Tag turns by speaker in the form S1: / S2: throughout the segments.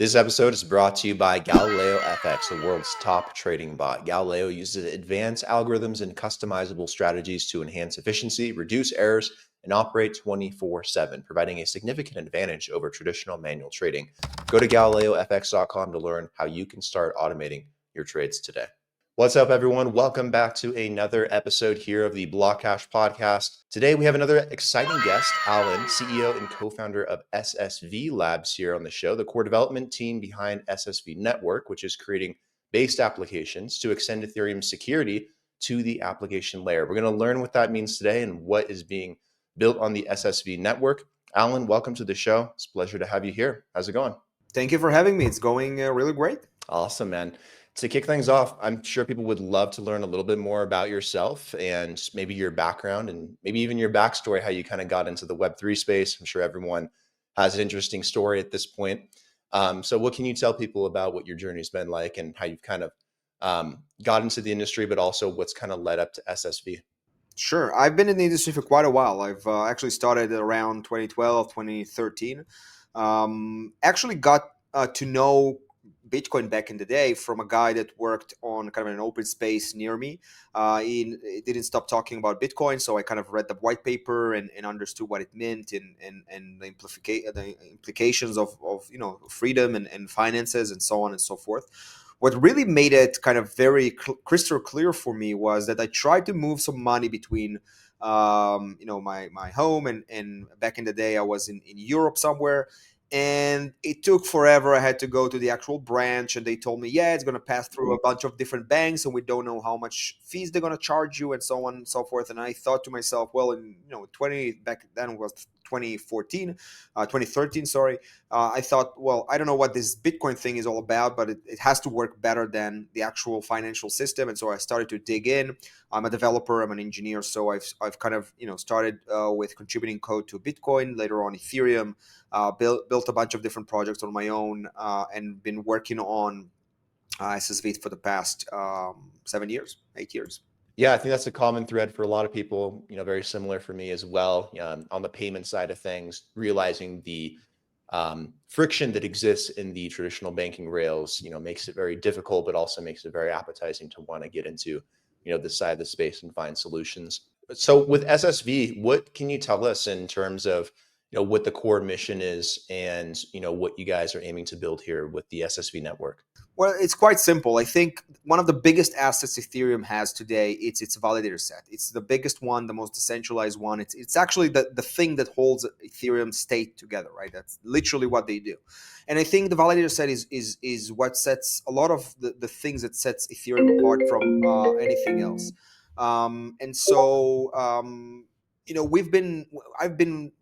S1: This episode is brought to you by Galileo FX, the world's top trading bot. Galileo uses advanced algorithms and customizable strategies to enhance efficiency, reduce errors, and operate 24/7, providing a significant advantage over traditional manual trading. Go to GalileoFX.com to learn how you can start automating your trades today. What's up, everyone? Welcome back to another episode here of the BlockHash podcast. Today, we have another exciting guest, Alon, CEO and co-founder of SSV Labs here on the show, the core development team behind SSV Network, which is creating based applications to extend Ethereum security to the application layer. We're going to learn what that means today and what is being built on the SSV Network. Alon, welcome to the show. It's a pleasure to have you here. How's it going?
S2: Thank you for having me. It's going really great.
S1: Awesome, man. To kick things off, I'm sure people would love to learn a little bit more about yourself and maybe your background and maybe even your backstory, how you kind of got into the Web3 space. I'm sure everyone has an interesting story at this point. So what can you tell people about what your journey's been like and how you've kind of got into the industry, but also what's kind of led up to SSV?
S2: Sure. I've been in the industry for quite a while. I've actually started around 2012, 2013. Actually got to know Bitcoin back in the day from a guy that worked on kind of an open space near me. He didn't stop talking about Bitcoin, so I kind of read the white paper and understood what it meant and the implications of freedom and finances and so on and so forth. What really made it kind of very crystal clear for me was that I tried to move some money between my home and back in the day I was in Europe somewhere, and it took forever. I had to go to the actual branch and they told me, yeah, it's going to pass through a bunch of different banks and we don't know how much fees they're going to charge you and so on and so forth. And I thought to myself, well, back then was 2014, 2013, sorry. I thought, well, I don't know what this Bitcoin thing is all about, but it has to work better than the actual financial system. And so I started to dig in. I'm a developer, I'm an engineer. So I've kind of, started with contributing code to Bitcoin, later on Ethereum, built a bunch of different projects on my own, and been working on SSV for the past 8 years.
S1: Yeah, I think that's a common thread for a lot of people, very similar for me as well. On the payment side of things, realizing the friction that exists in the traditional banking rails, makes it very difficult, but also makes it very appetizing to want to get into, this side of the space and find solutions. So with SSV, what can you tell us in terms of, what the core mission is and, what you guys are aiming to build here with the SSV network?
S2: Well, it's quite simple. I think one of the biggest assets Ethereum has today, it's its validator set. It's the biggest one, the most decentralized one. It's actually the thing that holds Ethereum state together, right? That's literally what they do. And I think the validator set is what sets a lot of the things that sets Ethereum apart from anything else. And so, I've been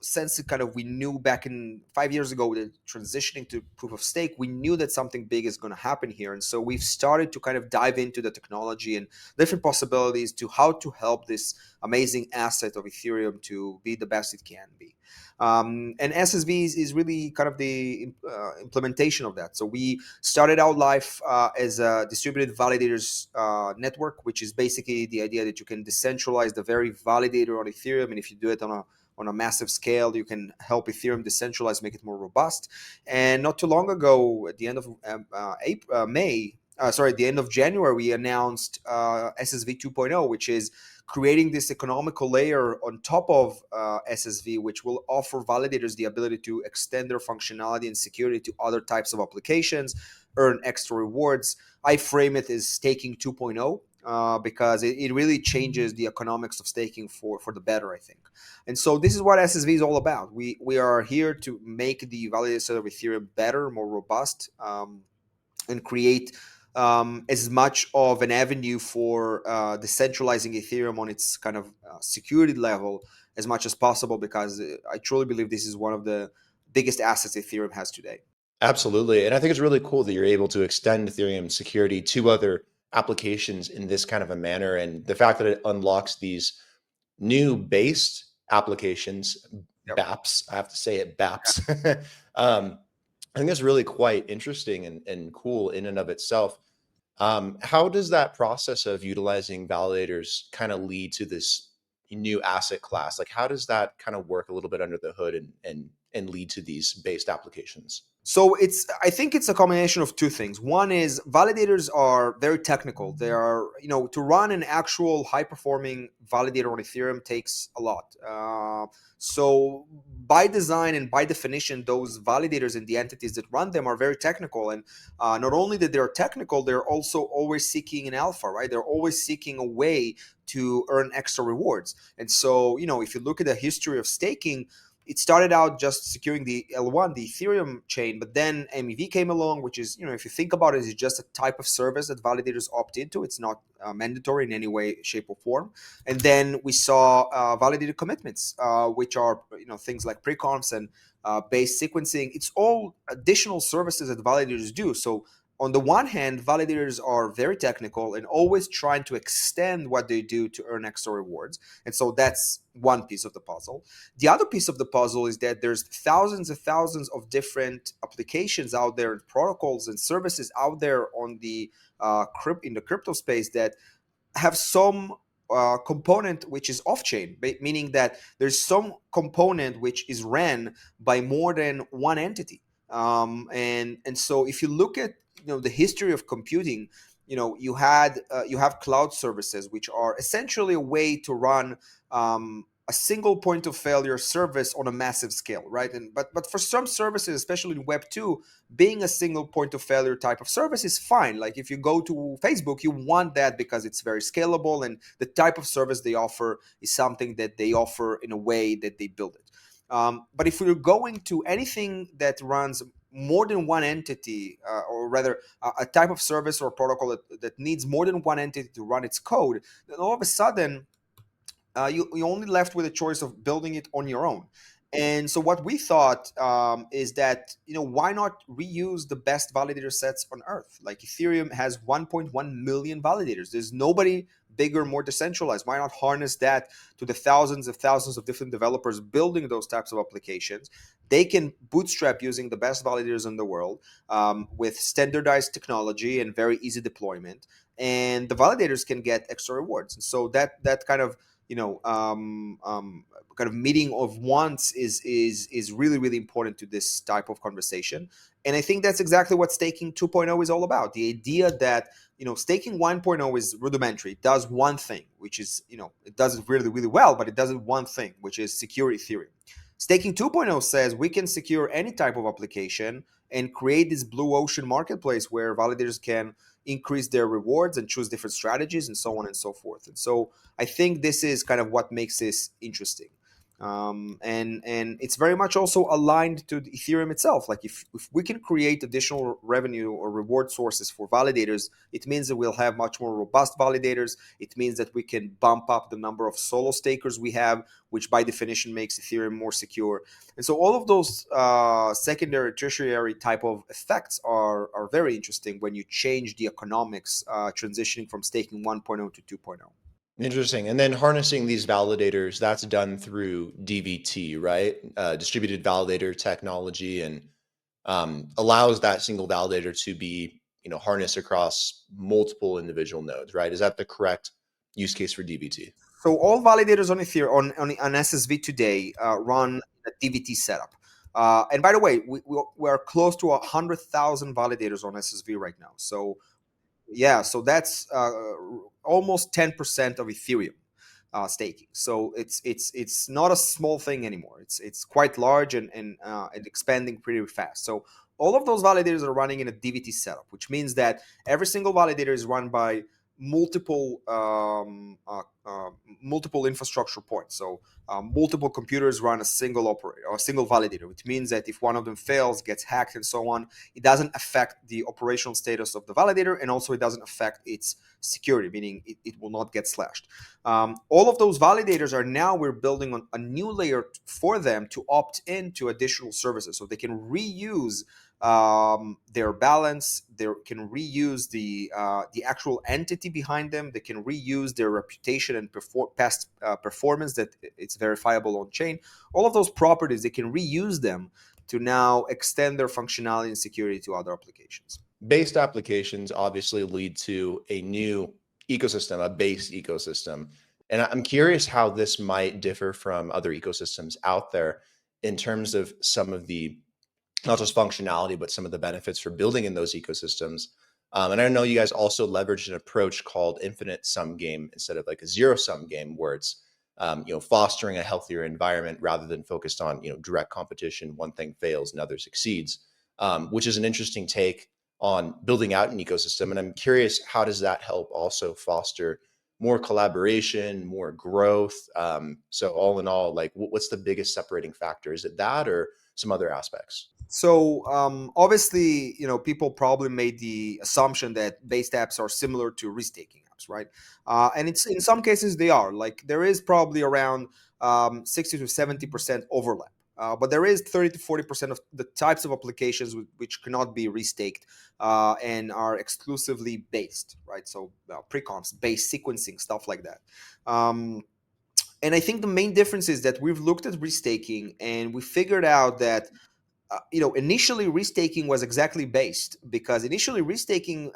S2: since we knew back in 5 years ago that transitioning to proof of stake, we knew that something big is going to happen here. And so we've started to kind of dive into the technology and different possibilities to how to help this amazing asset of Ethereum to be the best it can be. And SSV is really kind of the implementation of that. So we started out life as a distributed validators network, which is basically the idea that you can decentralize the very validator on Ethereum. And if you do it on a massive scale, you can help Ethereum decentralize, make it more robust. And not too long ago, at the end of the end of January, we announced SSV 2.0, which is creating this economical layer on top of SSV, which will offer validators the ability to extend their functionality and security to other types of applications, earn extra rewards. I frame it as staking 2.0. Because it really changes the economics of staking for the better, I think. And so this is what SSV is all about. We are here to make the validator set of Ethereum better, more robust, and create as much of an avenue for decentralizing Ethereum on its kind of security level as much as possible, because I truly believe this is one of the biggest assets Ethereum has today.
S1: Absolutely. And I think it's really cool that you're able to extend Ethereum security to other applications in this kind of a manner. And the fact that it unlocks these new based applications,
S2: Yep.
S1: Bapps, I have to say it, Bapps. I think that's really quite interesting and cool in and of itself. How does that process of utilizing validators kind of lead to this new asset class? Like, how does that kind of work a little bit under the hood and and lead to these based applications?
S2: So I think it's a combination of two things. One is validators are very technical. They are, to run an actual high performing validator on Ethereum takes a lot. So by design and by definition, those validators and the entities that run them are very technical. And not only that they're technical, they're also always seeking an alpha, right? They're always seeking a way to earn extra rewards. And so, if you look at the history of staking, it started out just securing the L1, the Ethereum chain, but then MEV came along, which is, if you think about it, it's just a type of service that validators opt into. It's not mandatory in any way, shape, or form. And then we saw validated commitments, which are, things like pre-confs and base sequencing. It's all additional services that validators do. So on the one hand, validators are very technical and always trying to extend what they do to earn extra rewards. And so that's one piece of the puzzle. The other piece of the puzzle is that there's thousands and thousands of different applications out there, and protocols and services out there on the in the crypto space that have some component which is off-chain, meaning that there's some component which is ran by more than one entity. And so if you look at the history of computing, you have cloud services, which are essentially a way to run a single point of failure service on a massive scale, right? And but for some services, especially in Web 2, being a single point of failure type of service is fine. Like if you go to Facebook, you want that because it's very scalable, and the type of service they offer is something that they offer in a way that they build it. But if we're going to anything that runs more than one entity, or rather a type of service or protocol that needs more than one entity to run its code, then all of a sudden you're only left with a choice of building it on your own. And so what we thought is that, why not reuse the best validator sets on earth? Like Ethereum has 1.1 million validators. There's nobody bigger, more decentralized. Why not harness that to the thousands of different developers building those types of applications? They can bootstrap using the best validators in the world, with standardized technology and very easy deployment. And the validators can get extra rewards. And so that kind of kind of meeting of wants is really, really important to this type of conversation. And I think that's exactly what staking 2.0 is all about. The idea that staking 1.0 is rudimentary. It does one thing, which is, it does it really, really well, but it does it one thing, which is secure Ethereum. Staking 2.0 says we can secure any type of application and create this blue ocean marketplace where validators can increase their rewards and choose different strategies and so on and so forth. And so I think this is kind of what makes this interesting. And it's very much also aligned to the Ethereum itself. Like if we can create additional revenue or reward sources for validators, it means that we'll have much more robust validators. It means that we can bump up the number of solo stakers we have, which by definition makes Ethereum more secure. And so all of those secondary, tertiary type of effects are very interesting when you change the economics, transitioning from staking 1.0 to 2.0.
S1: Interesting. And then harnessing these validators, that's done through DVT, right? Distributed validator technology, and allows that single validator to be, harnessed across multiple individual nodes, right? Is that the correct use case for DVT?
S2: So all validators on Ethereum on SSV today run a DVT setup. And by the way, we are close to 100,000 validators on SSV right now. So yeah, so that's almost 10% of Ethereum staking. So it's not a small thing anymore. It's quite large and expanding pretty fast. So all of those validators are running in a DVT setup, which means that every single validator is run by multiple multiple infrastructure points. So multiple computers run a single operator or a single validator, which means that if one of them fails, gets hacked, and so on, it doesn't affect the operational status of the validator, and also it doesn't affect its security, meaning it will not get slashed. All of those validators are now we're building on a new layer for them to opt into additional services, so they can reuse their balance. They can reuse the actual entity behind them. They can reuse their reputation and past performance that it's verifiable on chain. All of those properties, they can reuse them to now extend their functionality and security to other applications.
S1: Based applications obviously lead to a new ecosystem, a base ecosystem. And I'm curious how this might differ from other ecosystems out there. in terms of some of the not just functionality, but some of the benefits for building in those ecosystems. And I know you guys also leveraged an approach called infinite sum game instead of like a zero sum game, where it's fostering a healthier environment rather than focused on direct competition. One thing fails, another succeeds, which is an interesting take on building out an ecosystem. And I'm curious, how does that help also foster more collaboration, more growth? So all in all, like what's the biggest separating factor? Is it that or some other aspects?
S2: So obviously, people probably made the assumption that based apps are similar to risk-taking apps, right? And it's in some cases they are. Like there is probably around 60 to 70% overlap. But there is 30 to 40% of the types of applications which cannot be restaked and are exclusively based, right? So pre-comps, base sequencing, stuff like that. Um, and I think the main difference is that we've looked at restaking and we figured out that initially restaking was exactly based because initially restaking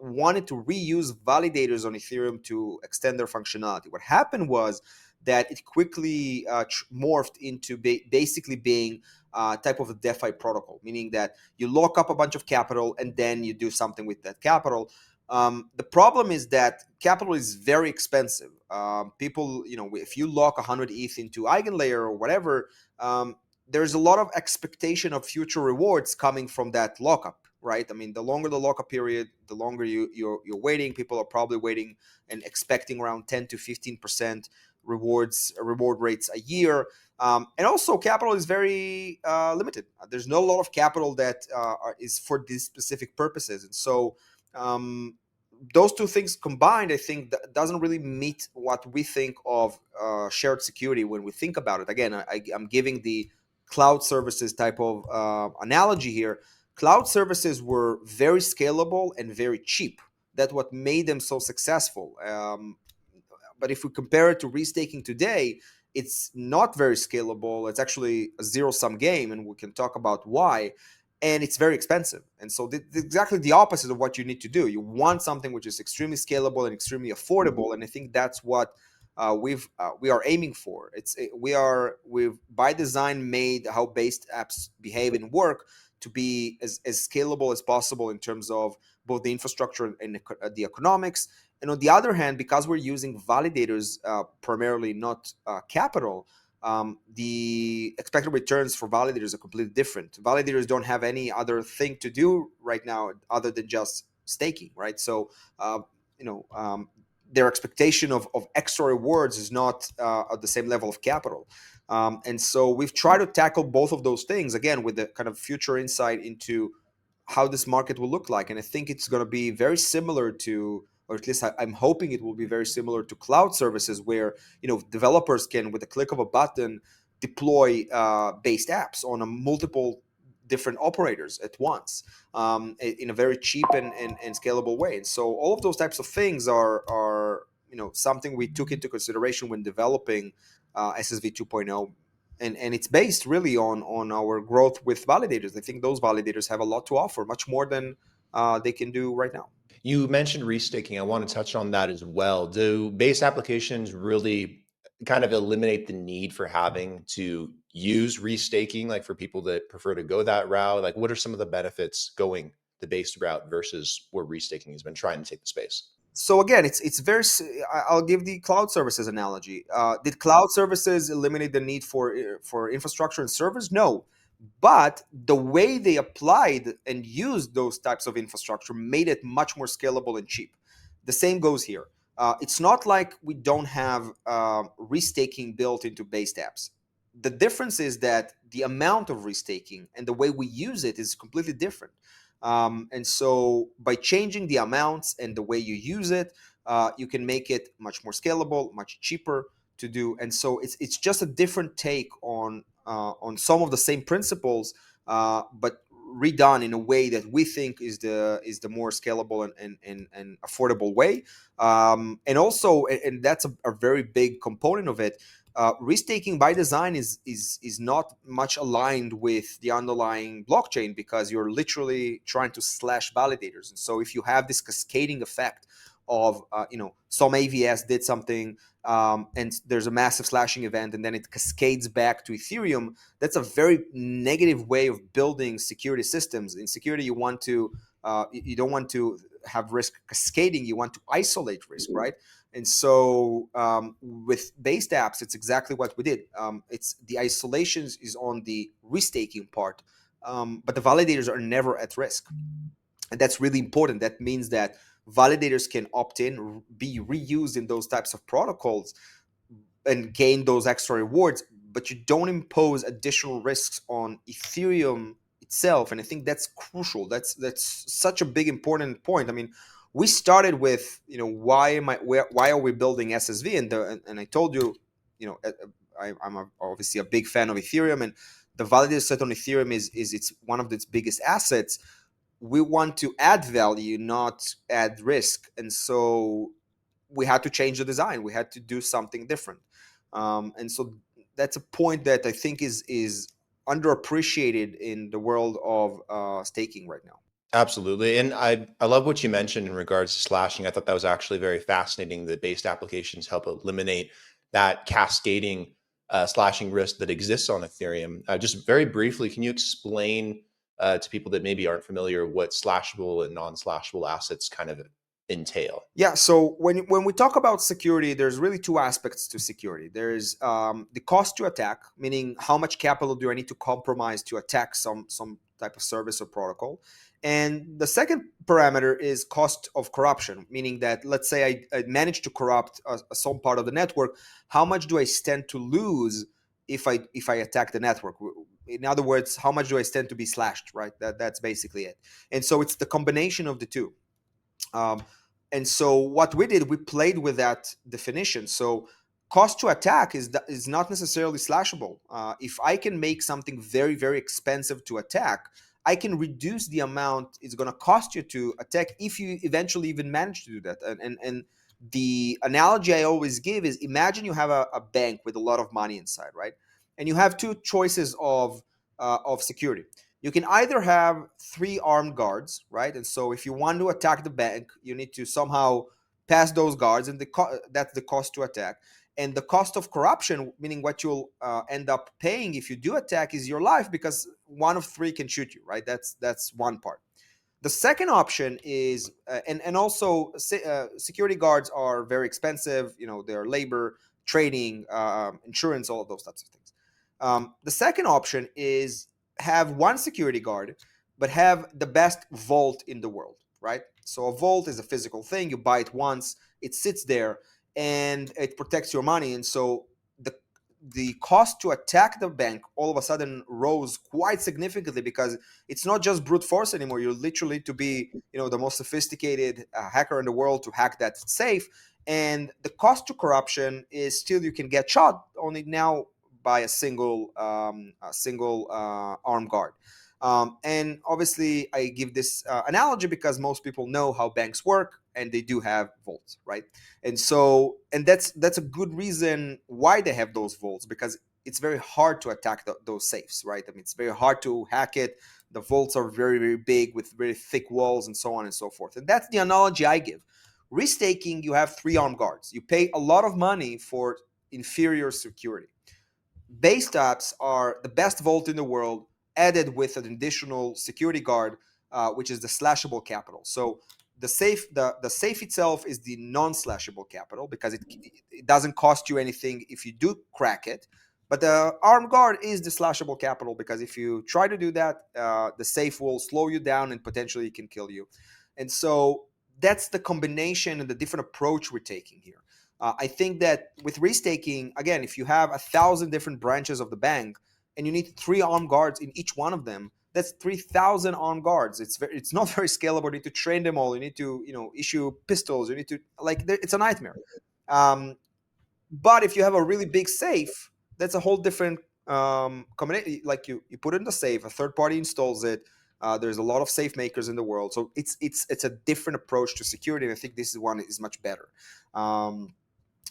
S2: wanted to reuse validators on Ethereum to extend their functionality. What happened was that it quickly morphed into basically being type of a DeFi protocol, meaning that you lock up a bunch of capital and then you do something with that capital. The problem is that capital is very expensive. People, if you lock 100 ETH into EigenLayer or whatever, there's a lot of expectation of future rewards coming from that lockup, right? I mean, the longer the lockup period, the longer you're waiting. People are probably waiting and expecting around 10 to 15% reward rates a year. And also, capital is very limited. There's not a lot of capital that is for these specific purposes, and so those two things combined, I think, doesn't really meet what we think of shared security when we think about it. Again, I'm giving the cloud services type of analogy here. Cloud services were very scalable and very cheap. That's what made them so successful. But if we compare it to restaking today, it's not very scalable. It's actually a zero-sum game, and we can talk about why. And it's very expensive. And so exactly the opposite of what you need to do. You want something which is extremely scalable and extremely affordable. And I think that's what we are aiming for. We've by design made how based apps behave and work to be as scalable as possible in terms of both the infrastructure and the economics. And on the other hand, because we're using validators primarily, not capital, the expected returns for validators are completely different. Validators don't have any other thing to do right now other than just staking, right? So, their expectation of extra rewards is not at the same level of capital. And so we've tried to tackle both of those things, again, with the kind of future insight into how this market will look like. And I think it's going to be very similar to, or at least I'm hoping it will be very similar to cloud services where, developers can, with a click of a button, deploy based apps on a multiple different operators at once in a very cheap and scalable way. And so all of those types of things are something we took into consideration when developing SSV 2.0. And it's based really on our growth with validators. I think those validators have a lot to offer, much more than they can do right now.
S1: You mentioned restaking. I want to touch on that as well. Do base applications really kind of eliminate the need for having to use restaking, like for people that prefer to go that route? Like, what are some of the benefits going the base route versus where restaking has been trying to take the space?
S2: So again, it's very. I'll give the cloud services analogy. Did cloud services eliminate the need for infrastructure and servers? No, but the way they applied and used those types of infrastructure made it much more scalable and cheap. The same goes here. It's not like we don't have restaking built into based apps. The difference is that the amount of restaking and the way we use it is completely different. And so by changing the amounts and the way you use it, you can make it much more scalable, much cheaper to do. And so it's just a different take on some of the same principles, but redone in a way that we think is the more scalable and affordable way. And also, and that's a very big component of it. Restaking by design is not much aligned with the underlying blockchain because you're literally trying to slash validators. And so if you have this cascading effect of some AVS did something and there's a massive slashing event, and then it cascades back to Ethereum, that's a very negative way of building security systems. In security, you don't want to have risk cascading. You want to isolate risk, right? And so with based apps, it's exactly what we did. It's the isolations is on the restaking part, but the validators are never at risk, and that's really important. That means that validators can opt in, be reused in those types of protocols, and gain those extra rewards, but you don't impose additional risks on Ethereum itself. And I think that's crucial. That's such a big important point. I mean, we started with, why are we building SSV, and I told you, I'm obviously a big fan of Ethereum, and the validator set on Ethereum is it's one of its biggest assets. We want to add value, not add risk, and so we had to change the design. We had to do something different, and so that's a point that I think is underappreciated in the world of staking right now.
S1: Absolutely. And I love what you mentioned in regards to slashing. I thought that was actually very fascinating that based applications help eliminate that cascading slashing risk that exists on Ethereum. Just very briefly, can you explain to people that maybe aren't familiar what slashable and non-slashable assets kind of entail?
S2: Yeah. So when we talk about security, there's really two aspects to security. There's the cost to attack, meaning how much capital do I need to compromise to attack some type of service or protocol. And the second parameter is cost of corruption, meaning that let's say I managed to corrupt some part of the network. How much do I stand to lose if I attack the network? In other words, how much do I stand to be slashed? Right. That's basically it. And so it's the combination of the two. Um, and so what we did, we played with that definition. So cost to attack is not necessarily slashable. If I can make something very, very expensive to attack, I can reduce the amount it's going to cost you to attack if you eventually even manage to do that. And the analogy I always give is, imagine you have a bank with a lot of money inside, right? And you have two choices of security. You can either have three armed guards, right? And so if you want to attack the bank, you need to somehow pass those guards, and that's the cost to attack. And the cost of corruption, meaning what you'll end up paying if you do attack, is your life, because one of three can shoot you, right? That's one part. The second option is, and also security guards are very expensive. Their labor, training, insurance, all of those types of things. The second option is have one security guard, but have the best vault in the world, right? So a vault is a physical thing. You buy it once, it sits there, and it protects your money. And so the the cost to attack the bank all of a sudden rose quite significantly, because it's not just brute force anymore. You literally to be, the most sophisticated hacker in the world to hack that safe. And the cost to corruption is still, you can get shot only now by a single armed guard. And obviously, I give this analogy because most people know how banks work, and they do have vaults, right? And that's a good reason why they have those vaults, because it's very hard to attack those safes, right? I mean, it's very hard to hack it. The vaults are very, very big with very thick walls and so on and so forth. And that's the analogy I give. Restaking, you have three armed guards. You pay a lot of money for inferior security. Base apps are the best vault in the world, added with an additional security guard, which is the slashable capital. So the safe itself is the non-slashable capital, because it doesn't cost you anything if you do crack it. But the armed guard is the slashable capital, because if you try to do that, the safe will slow you down and potentially can kill you. And so that's the combination and the different approach we're taking here. I think that with restaking, again, if you have 1,000 different branches of the bank and you need three armed guards in each one of them, that's 3,000 armed guards. It's not very scalable. You need to train them all. You need to issue pistols. You need to it's a nightmare. But if you have a really big safe, that's a whole different combination. Like you put it in the safe, a third party installs it. There's a lot of safe makers in the world, so it's a different approach to security. And I think this one is much better.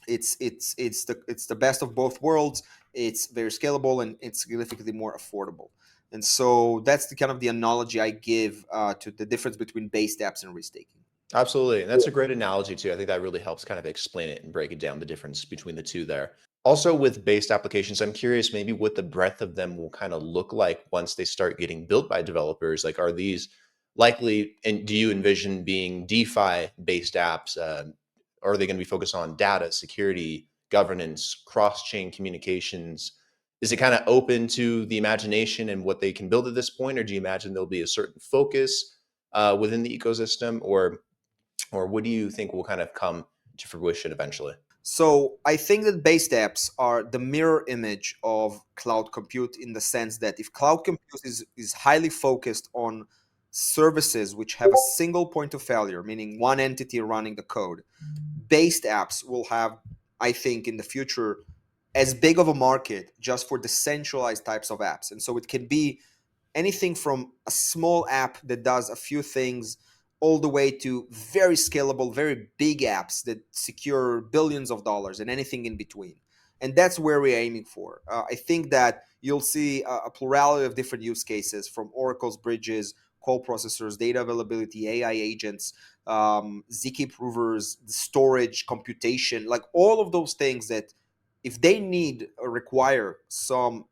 S2: It's the best of both worlds. It's very scalable, and it's significantly more affordable. And so that's the kind of the analogy I give to the difference between base apps and restaking.
S1: Absolutely. And that's a great analogy too. I think that really helps kind of explain it and break it down the difference between the two there. Also, with based applications, I'm curious maybe what the breadth of them will kind of look like once they start getting built by developers. Like, are these likely, and do you envision being DeFi based apps? Or are they going to be focused on data, security, governance, cross chain communications? Is it kind of open to the imagination and what they can build at this point? Or do you imagine there'll be a certain focus within the ecosystem? Or what do you think will kind of come to fruition eventually?
S2: So I think that based apps are the mirror image of cloud compute, in the sense that if cloud compute is highly focused on services which have a single point of failure, meaning one entity running the code, based apps will have, I think, in the future, as big of a market just for decentralized types of apps. And so it can be anything from a small app that does a few things all the way to very scalable, very big apps that secure billions of dollars and anything in between. And that's where we're aiming for. I think that you'll see a plurality of different use cases, from oracles, bridges, call processors, data availability, AI agents, ZK provers, storage, computation, like all of those things that, if they need or require some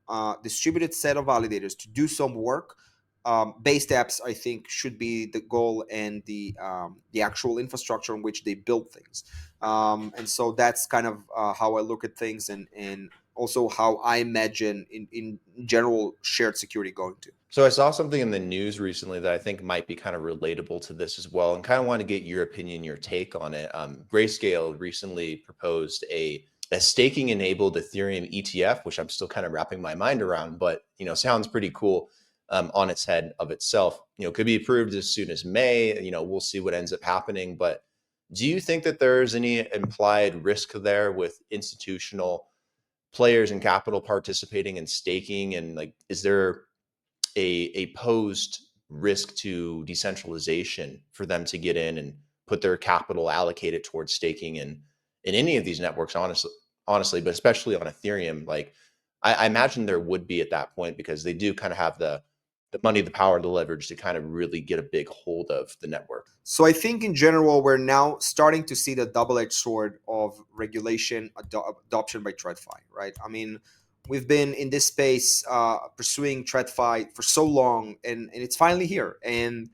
S2: distributed set of validators to do some work, based apps, I think, should be the goal, and the actual infrastructure on which they build things. And so that's kind of how I look at things, and also how I imagine in general shared security going to.
S1: So I saw something in the news recently that I think might be kind of relatable to this as well, and kind of want to get your opinion, your take on it. Grayscale recently proposed a staking enabled Ethereum ETF, which I'm still kind of wrapping my mind around, but sounds pretty cool on its head of itself. Could be approved as soon as May. We'll see what ends up happening. But do you think that there's any implied risk there with institutional players and capital participating in staking? And like, is there a posed risk to decentralization for them to get in and put their capital allocated towards staking in any of these networks, honestly, but especially on Ethereum? Like, I imagine there would be at that point, because they do kind of have the money, the power, the leverage to kind of really get a big hold of the network.
S2: So I think in general, we're now starting to see the double-edged sword of regulation adoption by TradFi, right? I mean, we've been in this space pursuing TradFi for so long, and it's finally here. And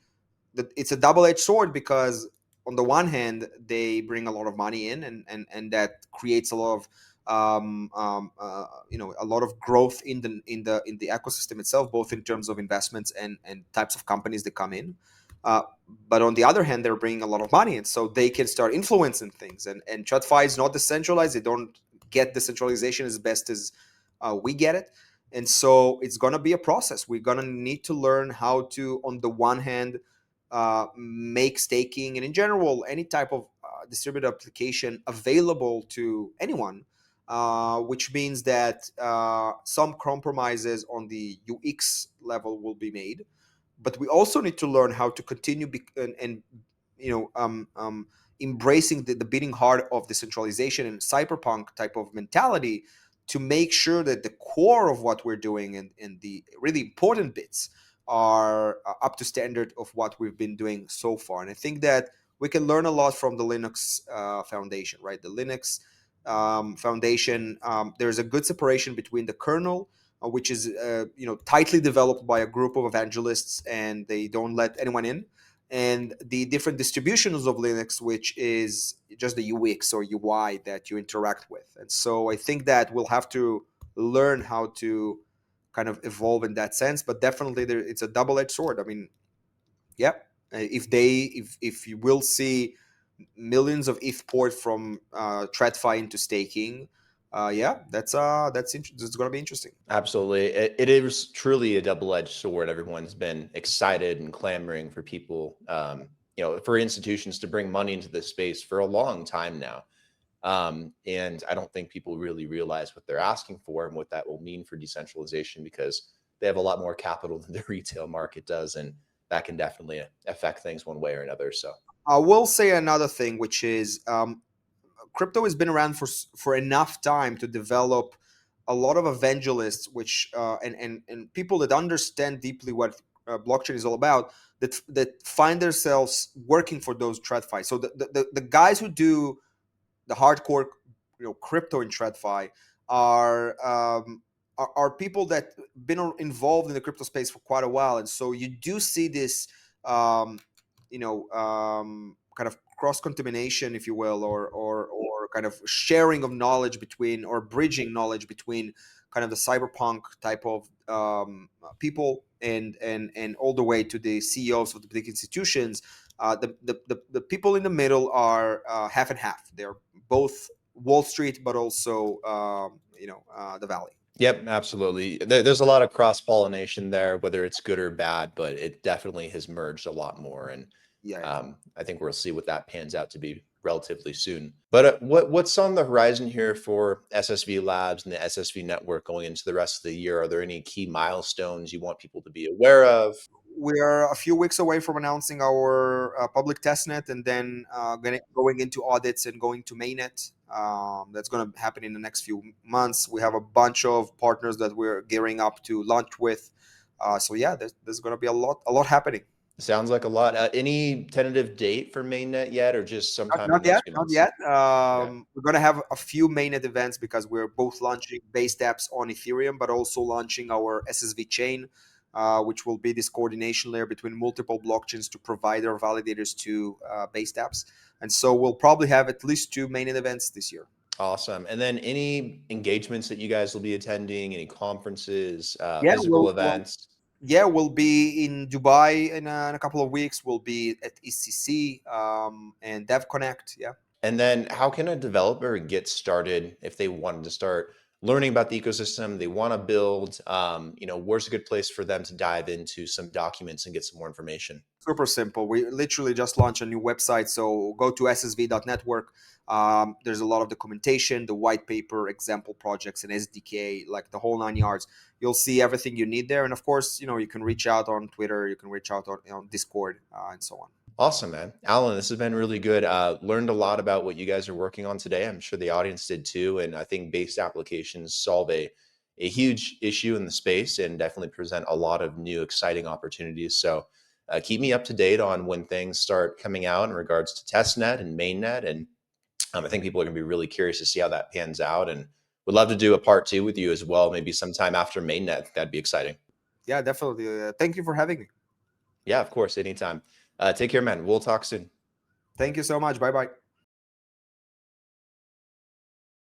S2: it's a double-edged sword, because on the one hand, they bring a lot of money in, and that creates a lot of a lot of growth in the ecosystem itself, both in terms of investments and types of companies that come in. Uh, but on the other hand, they're bringing a lot of money, and so they can start influencing things. And TradFi is not decentralized; they don't get decentralization as best as we get it. And so it's going to be a process. We're going to need to learn how to, on the one hand, make staking and in general any type of distributed application available to anyone, which means that some compromises on the UX level will be made. But we also need to learn how to continue and you know embracing the beating heart of decentralization and cyberpunk type of mentality, to make sure that the core of what we're doing and the really important bits are up to standard of what we've been doing so far. And I think that we can learn a lot from the Linux Foundation, right? The Linux Foundation, there's a good separation between the kernel, which is tightly developed by a group of evangelists, and they don't let anyone in, and the different distributions of Linux, which is just the UX or UI that you interact with. And so I think that we'll have to learn how to kind of evolve in that sense. But definitely, it's a double-edged sword. I mean, yeah, if you will see millions of ETH poured from TradFi into staking, yeah, that's going to be interesting.
S1: Absolutely. It is truly a double-edged sword. Everyone's been excited and clamoring for people, for institutions to bring money into this space for a long time now. And I don't think people really realize what they're asking for and what that will mean for decentralization, because they have a lot more capital than the retail market does. And that can definitely affect things one way or another. So
S2: I will say another thing, which is crypto has been around for enough time to develop a lot of evangelists, which and people that understand deeply what blockchain is all about, that find themselves working for those TradFi. So the guys who do the hardcore, crypto in TradFi are, are people that been involved in the crypto space for quite a while, and so you do see this, um, kind of cross contamination, if you will, or kind of sharing of knowledge between, or bridging knowledge between, kind of the cyberpunk type of people, and all the way to the CEOs of the big institutions. The people in the middle are half and half. They're both Wall Street, but also the Valley.
S1: Yep, absolutely. There's a lot of cross pollination there, whether it's good or bad, but it definitely has merged a lot more. And
S2: Yeah, yeah.
S1: I think we'll see what that pans out to be relatively soon. But what's on the horizon here for SSV Labs and the SSV Network going into the rest of the year? Are there any key milestones you want people to be aware of?
S2: We are a few weeks away from announcing our public testnet, and then going into audits and going to mainnet. That's going to happen in the next few months. We have a bunch of partners that we're gearing up to launch with. So yeah, there's going to be a lot happening.
S1: Sounds like a lot. Any tentative date for mainnet yet, or just sometime in
S2: Not
S1: the next
S2: yet,
S1: few
S2: not
S1: months?
S2: yet.
S1: Okay.
S2: We're gonna have a few mainnet events because we're both launching base apps on Ethereum, but also launching our SSV chain, which will be this coordination layer between multiple blockchains to provide our validators to base apps. And so we'll probably have at least two mainnet events this year.
S1: Awesome. And then any engagements that you guys will be attending, any conferences,
S2: Yeah,
S1: physical events?
S2: we'll be in Dubai in a couple of weeks. We'll be at ECC and Dev Connect. Yeah.
S1: And then how can a developer get started if they wanted to start learning about the ecosystem, they want to build, where's a good place for them to dive into some documents and get some more information?
S2: Super simple. We literally just launched a new website. So go to ssv.network. There's a lot of documentation, the white paper, example projects, and SDK, like the whole 9 yards. You'll see everything you need there. And of course, you can reach out on Twitter, you can reach out on Discord, and so on.
S1: Awesome, man. Alan, this has been really good. Learned a lot about what you guys are working on today. I'm sure the audience did too. And I think based applications solve a huge issue in the space and definitely present a lot of new, exciting opportunities. So keep me up to date on when things start coming out in regards to testnet and mainnet. And I think people are going to be really curious to see how that pans out. And would love to do a part two with you as well, maybe sometime after mainnet. That'd be exciting.
S2: Yeah, definitely. Thank you for having me.
S1: Yeah, of course, anytime. Take care, man. We'll talk soon.
S2: Thank you so much. Bye bye.